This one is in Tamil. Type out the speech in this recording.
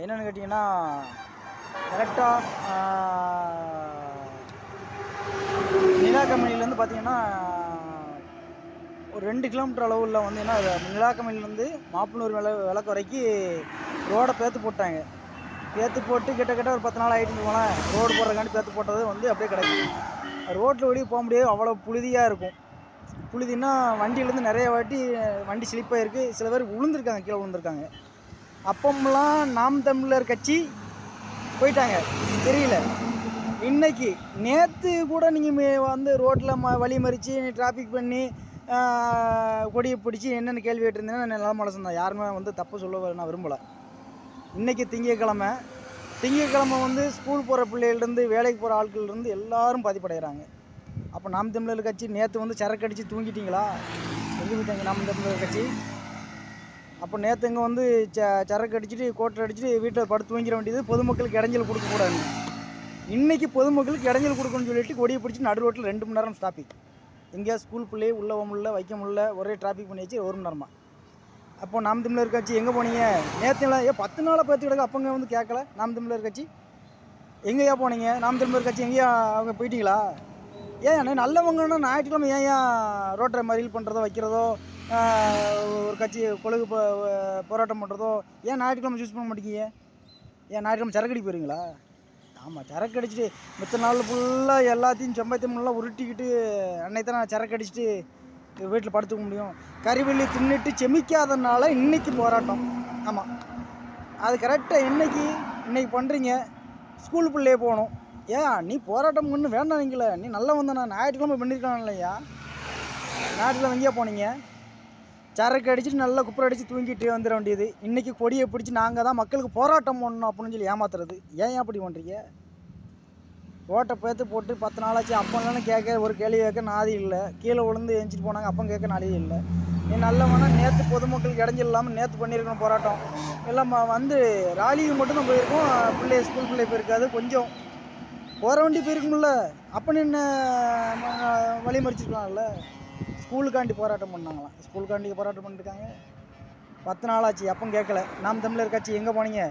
என்னென்னு கேட்டிங்கன்னா, கரெக்டாக நிலா கம்பெனிலேருந்து பார்த்தீங்கன்னா, ஒரு 2 கிலோமீட்டர் அளவுல வந்து என்ன நிலா கம்பெனிலேருந்து மாப்பனூர் விளக்கு வரைக்கும் ரோடை பேத்து போட்டாங்க. பேத்து போட்டு கிட்டத்தட்ட ஒரு 10 நாள் ஆகிட்டுன்னு போனேன். ரோடு போடுறதுக்காண்டி பேத்து போட்டது வந்து அப்படியே கிடக்கு. ரோட்டில் வெளியே போக முடியாது, அவ்வளோ புழுதியாக இருக்கும். புழுதின்னா வண்டியிலேருந்து நிறைய வாட்டி வண்டி ஸ்லிப்பாகிருக்கு. சில பேர் விழுந்திருக்காங்க, கீழே விழுந்திருக்காங்க. அப்பமெல்லாம் நாம் தமிழர் கட்சி போயிட்டாங்க, தெரியல. இன்னைக்கு நேற்று கூட நீங்கள் வந்து ரோட்டில் வழி மறித்து டிராஃபிக் பண்ணி கொடியை பிடிச்சி என்னென்னு கேள்வி கேட்டிருந்தீங்கன்னா நல்ல மனசு தான், யாருமே வந்து தப்பு சொல்ல நான் விரும்பலை. இன்றைக்கி திங்கக்கிழமை வந்து ஸ்கூல் போகிற பிள்ளைகள்லேருந்து வேலைக்கு போகிற ஆட்கள்லேருந்து எல்லோரும் பாதிப்படைகிறாங்க. அப்போ நாம் தமிழர் கட்சி நேற்று வந்து சரக்கு அடித்து தூங்கிட்டீங்களா? எங்கே போயிட்டாங்க நாம் தமிழர் கட்சி? அப்போ நேற்று இங்கே வந்து சரக்கு அடிச்சுட்டு கோட்டை அடிச்சுட்டு வீட்டில் படுத்து தூங்கிட வேண்டியது, பொதுமக்களுக்கு இடைஞ்சல் கொடுக்கக்கூடாது. இன்றைக்கி பொதுமக்களுக்கு இடைஞ்சல் கொடுக்கணும்னு சொல்லிட்டு கொடியை பிடிச்சி நடு ரோட்டில் 2 மணி நேரம் ஸ்டாப்பிங். எங்கேயா ஸ்கூல் பிள்ளையே உள்ளே முடியல, வைக்க முடியல, ஒரே டிராஃபிக் பண்ணி வச்சு 1 மணி நேரமாக. அப்போ நாம் தமிழர் கட்சி எங்கே போனீங்க? நேற்றுலாம் 10 நாளாக பார்த்து கிடக்கு, அப்போங்க வந்து கேட்கல. நாம் தமிழர் கட்சி எங்கேயா போனீங்க? நாம் தமிழர் கட்சி எங்கேயா அவங்க போயிட்டீங்களா? ஏன் நல்லவங்கன்னா ஞாயிற்றுக்கிழமை ஏன் ரோட்டை மறியல் பண்ணுறதோ வைக்கிறதோ, ஒரு கட்சி கொழுகு போராட்டம் பண்ணுறதோ ஏன் ஞாயிற்றுக்கிழமை சூஸ் பண்ண மாட்டேங்கிங்க? ஏன் ஞாயிற்றுக்கிழமை சரக்கு அடிக்க போகிறீங்களா? ஆமாம், சரக்கு அடிச்சுட்டு மித்த நாள் ஃபுல்லாக எல்லாத்தையும் செம்பத்தியமெல்லாம் உருட்டிக்கிட்டு அன்னைக்கு தான் நான் சரக்கு அடிச்சுட்டு வீட்டில் படுத்துக்க முடியும். கறிவெள்ளி தின்னுட்டு செமிக்காதனால இன்றைக்கி போராட்டம். ஆமாம், அது கரெக்டாக இன்னைக்கு பண்ணுறீங்க. ஸ்கூல் பிள்ளையே போகணும். ஏன் நீ போராட்டம் பண்ணு வேண்டாம், நீ நல்லா வந்தா நான் ஞாயிற்றுக்கிழமை பண்ணியிருக்கான் இல்லையா? ஞாயிற்றுக்கிழமை எங்கேயா போனீங்க? சரக்கு அடிச்சுட்டு நல்லா குப்பரை அடித்து தூங்கிட்டு வந்துட வேண்டியது. இன்றைக்கி கொடியை பிடிச்சி நாங்கள் தான் மக்களுக்கு போராட்டம் பண்ணணும் அப்படின்னு சொல்லி ஏமாத்துறது. ஏன் அப்படி பண்ணுறீங்க? ரோட்டை பேத்து போட்டு 10 நாளாச்சு. அப்போலாம் கேட்க ஒரு கேள்வி கேட்க நாதி இல்லை. கீழே விழுந்து எழுந்திட்டு போனாங்க, அப்போ கேட்க நாதியே இல்லை. நீ நல்லவனா நேற்று பொதுமக்களுக்கு இடைஞ்சல் இல்லாமல் நேற்று பண்ணியிருக்கணும் போராட்டம். எல்லாம் வந்து ராலிக்கு மட்டும்தான் போயிருக்கோம், ஸ்கூல் பிள்ளை போயிருக்காது. கொஞ்சம் போகிற வண்டி போயிருக்கும்ல, அப்போ நின்று வழி மறிச்சிருக்கலாம்ல. ஸ்கூலுக்காண்டி போராட்டம் பண்ணாங்களாம், ஸ்கூலுக்காண்டி போராட்டம் பண்ணியிருக்காங்க. 10 நாளாச்சு, அப்போ கேட்கல. நாம் தமிழர் கட்சி எங்கே போனீங்க?